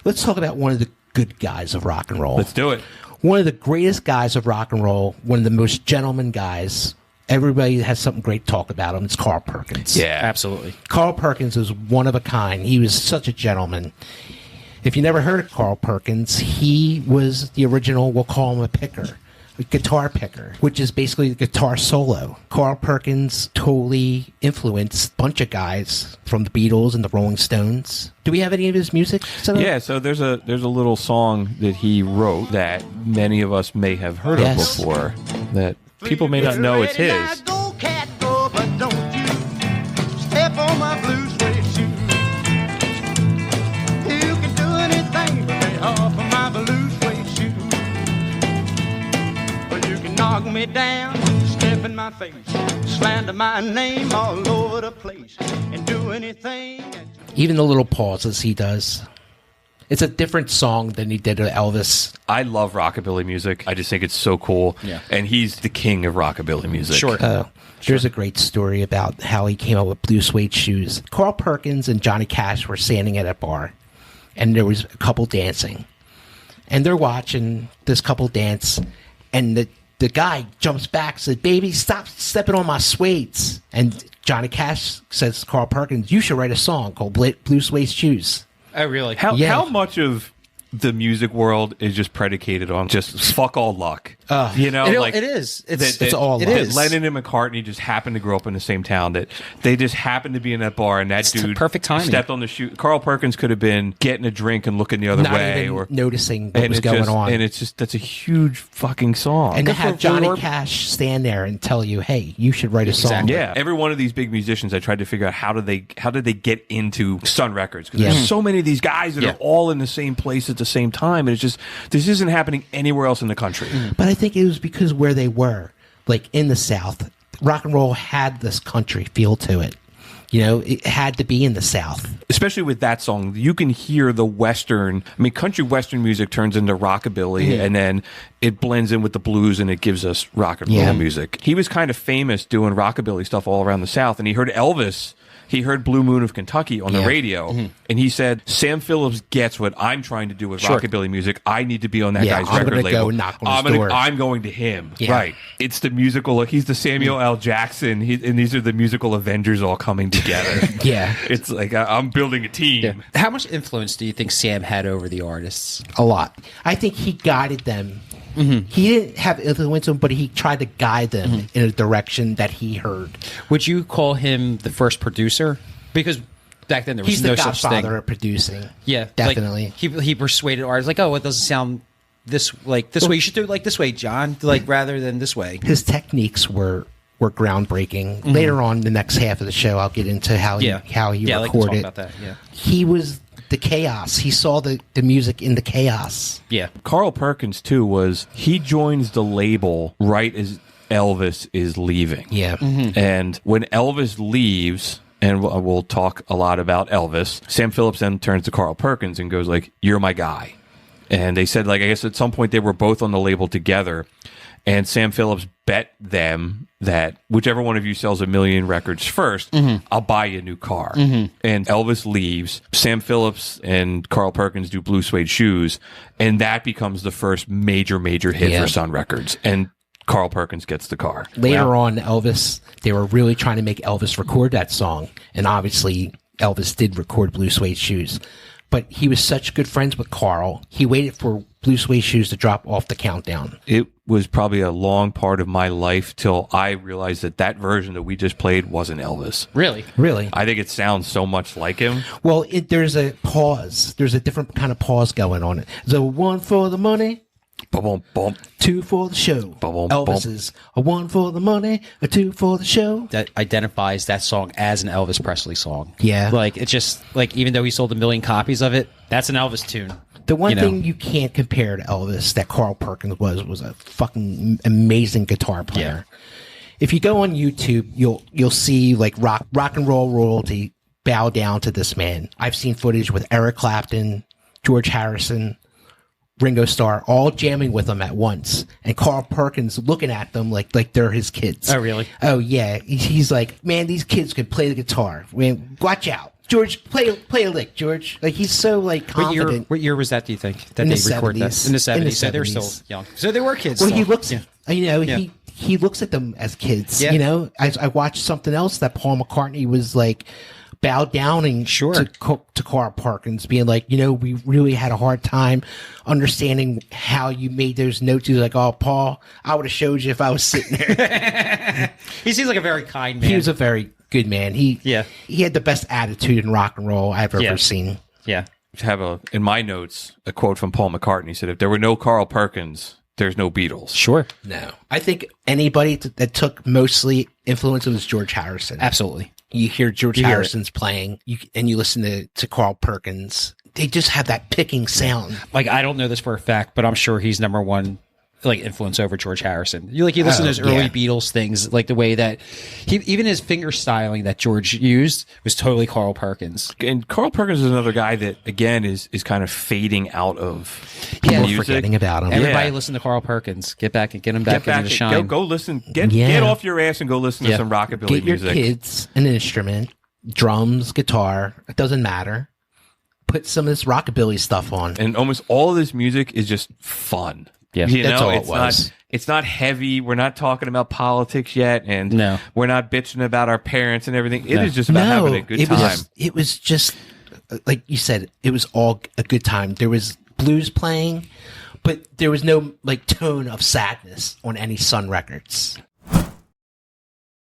Let's talk about one of the good guys of rock and roll. Let's do it. One of the greatest guys of rock and roll, one of the most gentleman guys. Everybody has something great to talk about him. It's Carl Perkins. Yeah. Absolutely. Carl Perkins was one of a kind. He was such a gentleman. If you never heard of Carl Perkins, he was the original, we'll call him a picker, a guitar picker, which is basically the guitar solo. Carl Perkins totally influenced a bunch of guys from the Beatles and the Rolling Stones. Do we have any of his music? Yeah, so there's a little song that he wrote that many of us may have heard of before that people may not know it's his. Go, cat, go, but don't you step on my blue suede shoe. You can do anything but lay off of my blue suede shoe. Well, you can knock me down, step in my face, slander my name all over the place, and do anything. Even the little pauses he does. It's a different song than he did with Elvis. I love rockabilly music. I just think it's so cool. Yeah. And he's the king of rockabilly music. Sure. There's a great story about how he came up with blue suede shoes. Carl Perkins and Johnny Cash were standing at a bar, and there was a couple dancing. And they're watching this couple dance, and the guy jumps back and says, "Baby, stop stepping on my suedes." And Johnny Cash says to Carl Perkins, "You should write a song called Blue Suede Shoes." Oh, really? How much of the music world is just predicated on just fuck all luck? You know, it is. It's all luck. it is. Lennon and McCartney just happened to grow up in the same town. That they just happened to be in that bar, and that dude perfect timing. stepped on the shoe. Carl Perkins could have been getting a drink and looking the other Not way, even or noticing what was going on. And it's just that's a huge fucking song. And to Good have for Johnny Lord. Cash stand there and tell you, "Hey, you should write a song." Exactly. Yeah, every one of these big musicians, I tried to figure out how did they get into Sun Records, because Yeah. there's so many of these guys that Yeah. are all in the same place at the same time, and it's just this isn't happening anywhere else in the country. But I think it was because where they were, like in the South, rock and roll had this country feel to it. You know, it had to be in the South. Especially with that song, you can hear the Western. I mean, country Western music turns into rockabilly, and then it blends in with the blues, and it gives us rock and roll music. He was kind of famous doing rockabilly stuff all around the South, and he heard Elvis. He heard Blue Moon of Kentucky on the radio, and he said, "Sam Phillips gets what I'm trying to do with rockabilly music. I need to be on that guy's I'm record gonna label. go knock on his door." I'm going to him." Yeah. Right. It's the musical. He's the Samuel L. Jackson, and these are the musical Avengers all coming together. Yeah. It's like I'm building a team. Yeah. How much influence do you think Sam had over the artists? A lot. I think he guided them. He didn't have influence on them, but he tried to guide them in a direction that he heard. Would you call him the first producer? Because back then there was He's no the such godfather thing. of producing. Yeah, definitely. Like, he persuaded artists like, "Oh, it doesn't sound this way. You should do it like this way, John. Like rather than this way." His techniques were groundbreaking. Later on, the next half of the show, I'll get into how he I like to talk recorded. about that. Yeah, He was the chaos. He saw the music in the chaos. yeah. Carl Perkins too he joins the label right as Elvis is leaving. Yeah. And when Elvis leaves, and we'll talk a lot about Elvis, Sam Phillips then turns to Carl Perkins and goes like, "You're my guy." And they said, like, I guess at some point they were both on the label together, and Sam Phillips bet them that whichever one of you sells 1 million records first, I'll buy you a new car. And Elvis leaves. Sam Phillips and Carl Perkins do Blue Suede Shoes, and that becomes the first major hit Yeah. for Sun Records. And Carl Perkins gets the car. Later on, Elvis, they were really trying to make Elvis record that song. And obviously, Elvis did record Blue Suede Shoes. But he was such good friends with Carl, he waited for Blue Suede Shoes to drop off the countdown. It was probably a long part of my life till I realized that version that we just played wasn't Elvis. Really? Really? I think it sounds so much like him. Well, there's a pause. There's a different kind of pause going on. There's a 1 for the money, Boom, boom. 2 for the show. Boom, Elvis boom. is a 1 for the money, a 2 for the show. That identifies that song as an Elvis Presley song. Yeah. Like, it's just, like, even though he sold 1 million copies of it, that's an Elvis tune. The one You know. thing you can't compare to Elvis that Carl Perkins was a fucking amazing guitar player. If you go on YouTube, you'll see like rock and roll royalty bow down to this man. I've seen footage with Eric Clapton, George Harrison, Ringo Starr, all jamming with him at once, and Carl Perkins looking at them like they're his kids. Oh, really? Oh yeah. He's like, man, these kids can play the guitar. Man, watch out. George, play a lick, George. Like he's so like confident. What year was that? Do you think that In they the recorded that 70s. in the 70s? In the So they were 70s. still young. So they were kids. Well, still. he looks, Yeah. he looks at them as kids. Yeah. You know, I watched something else that Paul McCartney was like bowed downing Sure. to Carl Perkins, being like, we really had a hard time understanding how you made those notes. He was like, "Oh, Paul, I would have showed you if I was sitting there." He seems like a very kind man. He was a very good man. He had the best attitude in rock and roll I've ever seen. Yeah. Have in my notes a quote from Paul McCartney. He said, "If there were no Carl Perkins, there's no Beatles." Sure. No, I think anybody that took mostly influence was George Harrison. Absolutely. You hear George You hear Harrison's playing, and you listen to Carl Perkins. They just have that picking sound. Like, I don't know this for a fact, but I'm sure he's number one, like, influence over George Harrison. You listen to those early Beatles things, like the way that even his finger styling that George used was totally Carl Perkins. And Carl Perkins is another guy that, again, is kind of fading out of People music. forgetting about him. Everybody listen to Carl Perkins. Get him back into the shine. Go listen. Get off your ass and go listen to some rockabilly Get your music. kids an instrument, drums, guitar. It doesn't matter. Put some of this rockabilly stuff on. And almost all of this music is just fun. Yeah, that's all it was. It's not heavy. We're not talking about politics yet, and we're not bitching about our parents and everything. It is just about having a good time. It was just like you said. It was all a good time. There was blues playing, but there was no like tone of sadness on any Sun records.